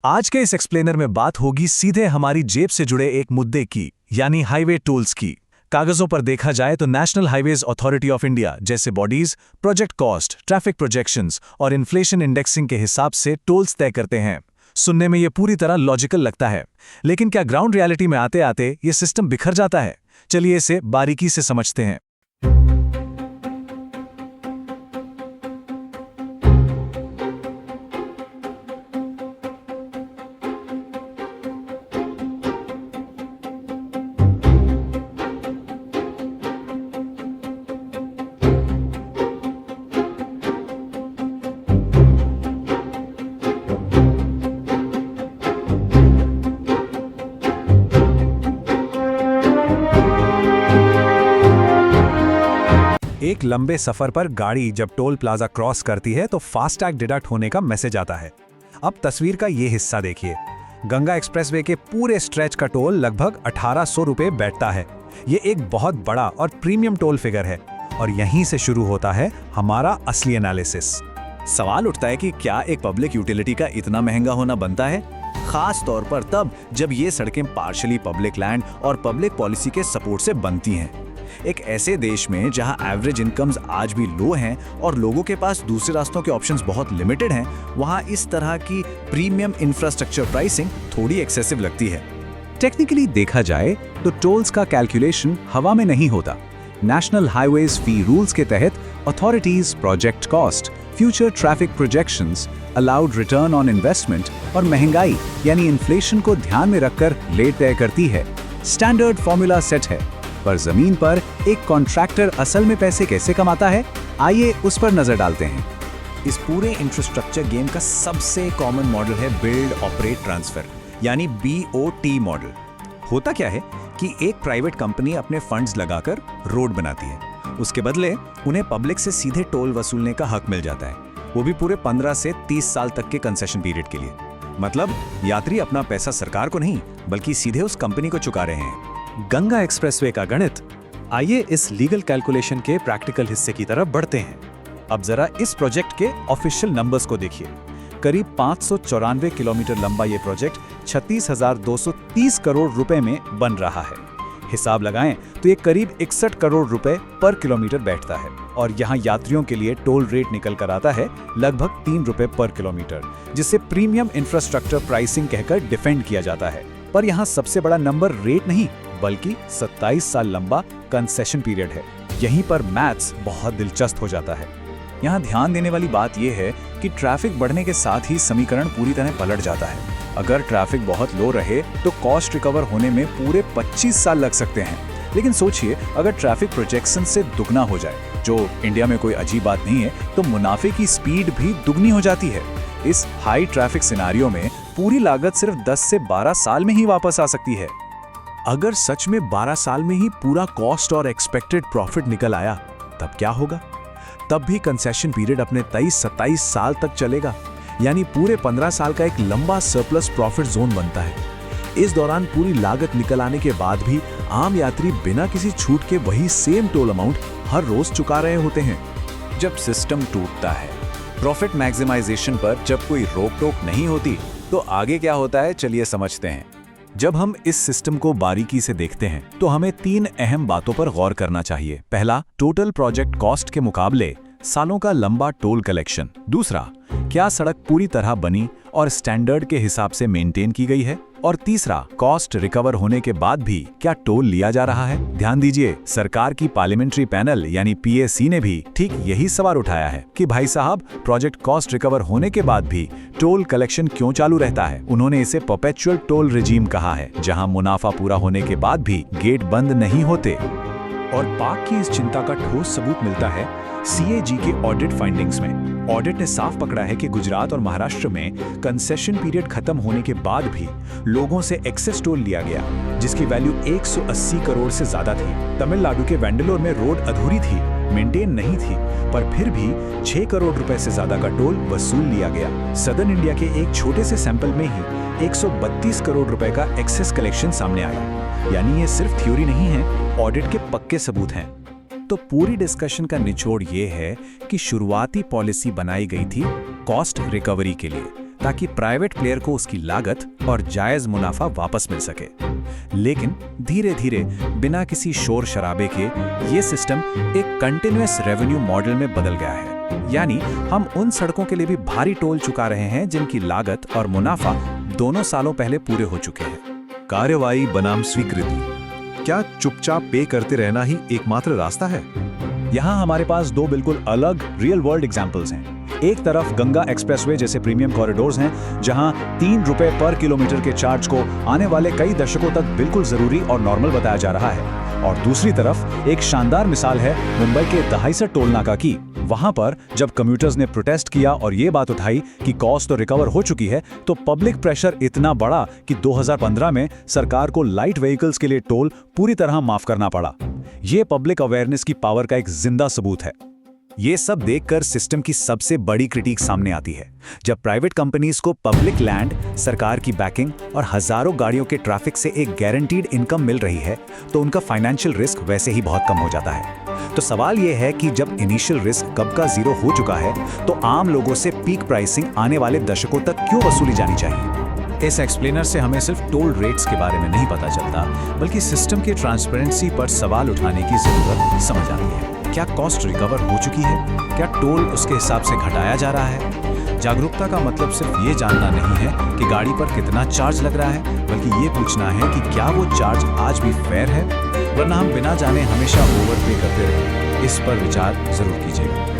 आज के इस एक्सप्लेनर में बात होगी सीधे हमारी जेब से जुड़े एक मुद्दे की, यानी हाईवे टोल्स की। कागजों पर देखा जाए तो National Highways Authority of India जैसे bodies project cost, traffic projections और इन्फ्लेशन इंडेक्सिंग के हिसाब से टोल्स तय करते हैं। सुनने में ये पूरी तरह लॉजिकल लगता है, लेकिन क्या ग्राउंड रियलिटी में आते आते ये सिस्टम बिखर जाता है? चलिए इसे बारीकी से समझते हैं। एक लंबे सफर पर गाड़ी जब टोल प्लाजा क्रॉस करती है तो फास्टैग डिडक्ट होने का मैसेज आता है। अब तस्वीर का ये हिस्सा देखिए। गंगा एक्सप्रेसवे के पूरे स्ट्रेच का टोल लगभग 1800 रुपये बैठता है। ये एक बहुत बड़ा और प्रीमियम टोल फिगर है और यहीं से शुरू होता है हमारा असली एनालिसिस। सवाल उठता है कि क्या एक पब्लिक यूटिलिटी का इतना महंगा होना बनता है, खास तौर पर तब जब ये सड़कें पार्शली पब्लिक लैंड और पब्लिक पॉलिसी के सपोर्ट से बनती हैं। एक ऐसे देश में जहां एवरेज इनकम्स आज भी लो हैं और लोगों के पास दूसरे रास्तों के ऑप्शंस बहुत लिमिटेड हैं, वहां इस तरह की प्रीमियम इंफ्रास्ट्रक्चर प्राइसिंग थोड़ी एक्सेसिव लगती है। टेक्निकली देखा जाए तो टोल्स का कैलकुलेशन हवा में नहीं होता। नेशनल हाईवेज फी रूल्स के तहत authorities project cost, future traffic projections, allowed return on investment और महंगाई यानी इन्फ्लेशन को ध्यान में रखकर रेट तय करती है। स्टैंडर्ड फॉर्मूला सेट है, पर जमीन पर एक कॉन्ट्रैक्टर असल में पैसे कैसे कमाता है, आइए उस पर नजर डालते हैं। इस पूरे इंफ्रास्ट्रक्चर गेम का सबसे कॉमन मॉडल है बिल्ड ऑपरेट ट्रांसफर यानी BOT मॉडल। होता क्या है कि एक प्राइवेट कंपनी अपने फंड्स लगाकर रोड बनाती है, उसके बदले उन्हें पब्लिक से सीधे टोल वसूलने का हक मिल जाता है, वो भी पूरे 15 से 30 साल तक के कंसेशन पीरियड के लिए। मतलब यात्री अपना पैसा सरकार को नहीं बल्कि सीधे उस कंपनी को चुका रहे हैं। गंगा एक्सप्रेसवे का गणित। आइए इस लीगल कैलकुलेशन के प्रैक्टिकल हिस्से की तरफ बढ़ते हैं। अब जरा इस प्रोजेक्ट के ऑफिशियल नंबर्स को देखिए। करीब 594 किलोमीटर लंबा ये प्रोजेक्ट 36,230 करोड़ रुपए में बन रहा है। हिसाब लगाएं तो ये करीब 61 करोड़ रुपए पर किलोमीटर बैठता है और यहाँ यात्रियों के लिए टोल रेट निकल कर आता है लगभग 3 रुपए पर किलोमीटर, जिसे प्रीमियम इंफ्रास्ट्रक्चर प्राइसिंग कहकर डिफेंड किया जाता है। पर यहाँ सबसे बड़ा नंबर रेट नहीं बल्कि 27 साल लंबा कंसेशन पीरियड है। यहीं पर मैथ्स बहुत दिलचस्प हो जाता है। यहाँ ध्यान देने वाली बात यह है कि ट्रैफिक बढ़ने के साथ ही समीकरण पूरी तरह पलट जाता है। अगर ट्रैफिक बहुत लो रहे तो कॉस्ट रिकवर होने में पूरे 25 साल लग सकते हैं। लेकिन सोचिए, अगर ट्रैफिक प्रोजेक्शन से दुगना हो जाए, जो इंडिया में कोई अजीब बात नहीं है, तो मुनाफे की स्पीड भी दुगनी हो जाती है। इस हाई ट्रैफिक सिनेरियो में पूरी लागत सिर्फ 10 से 12 साल में ही वापस आ सकती है। अगर सच में 12 साल में ही पूरा कॉस्ट और एक्सपेक्टेड प्रॉफिट निकल आया, तब क्या होगा? तब भी कंसेशन पीरियड अपने 23-27 साल तक चलेगा, यानी पूरे 15 साल का एक लंबा सरप्लस प्रॉफिट जोन बनता है। इस दौरान पूरी लागत निकल आने के बाद भी आम यात्री बिना किसी छूट के वही सेम टोल अमाउंट हर रोज चुका रहे होते हैं। जब सिस्टम टूटता है, प्रॉफिट मैक्सिमाइजेशन पर जब कोई रोक टोक नहीं होती, तो आगे क्या होता है, चलिए समझते हैं। जब हम इस सिस्टम को बारीकी से देखते हैं तो हमें 3 अहम बातों पर गौर करना चाहिए। पहला, टोटल प्रोजेक्ट कॉस्ट के मुकाबले सालों का लंबा टोल कलेक्शन। दूसरा, क्या सड़क पूरी तरह बनी और स्टैंडर्ड के हिसाब से मेंटेन की गई है। और तीसरा, कॉस्ट रिकवर होने के बाद भी क्या टोल लिया जा रहा है। ध्यान दीजिए, सरकार की पार्लियामेंट्री पैनल यानी PAC ने भी ठीक यही सवाल उठाया है कि भाई साहब, प्रोजेक्ट कॉस्ट रिकवर होने के बाद भी टोल कलेक्शन क्यों चालू रहता है। उन्होंने इसे परपेचुअल टोल रिजीम कहा है, जहां मुनाफा पूरा होने के बाद भी गेट बंद नहीं होते। और पाक की इस चिंता का ठोस सबूत मिलता है CAG के ऑडिट फाइंडिंग्स में। ऑडिट ने साफ पकड़ा है कि गुजरात और महाराष्ट्र में कंसेशन पीरियड खत्म होने के बाद भी लोगों से एक्सेस टोल लिया गया, जिसकी वैल्यू 180 करोड़ से ज्यादा थी। तमिलनाडु के वेंडलोर में रोड अधूरी थी, मेंटेन नहीं थी, पर फिर भी 6 करोड़ रुपए से ज्यादा का टोल वसूल लिया गया। सदर्न इंडिया के एक छोटे से सैंपल में ही 132 करोड़ रुपए का एक्सेस कलेक्शन सामने आया। यानी ये सिर्फ थ्योरी नहीं है, ऑडिट के पक्के सबूत हैं। तो पूरी डिस्कशन का निचोड़ ये है कि शुरुआती पॉलिसी बनाई गई थी कॉस्ट रिकवरी के लिए, ताकि प्राइवेट प्लेयर को उसकी लागत और जायज मुनाफा वापस मिल सके। लेकिन धीरे धीरे बिना किसी शोर शराबे के ये सिस्टम एक कंटिन्यूअस रेवेन्यू मॉडल में बदल गया है। यानी हम उन सड़कों के लिए भी भारी टोल चुका रहे हैं जिनकी लागत और मुनाफा दोनों सालों पहले पूरे हो चुके हैं। कार्यवाही बनाम स्वीकृति, क्या चुपचाप पे करते रहना ही एकमात्र रास्ता है? यहाँ हमारे पास दो बिल्कुल अलग रियल वर्ल्ड एग्जाम्पल्स हैं। एक तरफ गंगा एक्सप्रेसवे जैसे प्रीमियम कॉरिडोर्स हैं, जहां 3 रुपए पर किलोमीटर के चार्ज को आने वाले कई दशकों तक बिल्कुल जरूरी और नॉर्मल बताया जा रहा है। और दूसरी तरफ एक शानदार मिसाल है मुंबई के दहाईसर टोल नाका की। वहां पर जब कम्यूटर्स ने प्रोटेस्ट किया और ये बात उठाई कि कॉस्ट तो रिकवर हो चुकी है, तो पब्लिक प्रेशर इतना बढ़ा कि 2015 में सरकार को लाइट व्हीकल्स के लिए टोल पूरी तरह माफ करना पड़ा। ये पब्लिक अवेयरनेस की पावर का एक जिंदा सबूत है। ये सब देखकर सिस्टम की सबसे बड़ी क्रिटिक सामने आती है। जब प्राइवेट कंपनीज को पब्लिक लैंड, सरकार की बैकिंग और हजारों गाड़ियों के ट्रैफिक से एक गारंटीड इनकम मिल रही है, तो उनका फाइनेंशियल रिस्क वैसे ही बहुत कम हो जाता है। तो सवाल ये है कि जब इनिशियल रिस्क कब का जीरो हो चुका है, तो आम लोगों से पीक प्राइसिंग आने वाले दशकों तक क्यों वसूली जानी चाहिए? इस एक्सप्लेनर से हमें सिर्फ टोल रेट्स के बारे में नहीं पता चलता, बल्कि सिस्टम के ट्रांसपेरेंसी पर सवाल उठाने की जरूरत समझ आती है। क्या कॉस्ट रिकवर हो चुकी है? क्या टोल उसके हिसाब से घटाया जा रहा है? जागरूकता का मतलब सिर्फ ये जानना नहीं है कि गाड़ी पर कितना चार्ज लग रहा है, बल्कि ये पूछना है कि क्या वो चार्ज आज भी फेयर है, वरना हम बिना जाने हमेशा ओवरपे करते रहें। इस पर विचार जरूर कीजिएगा।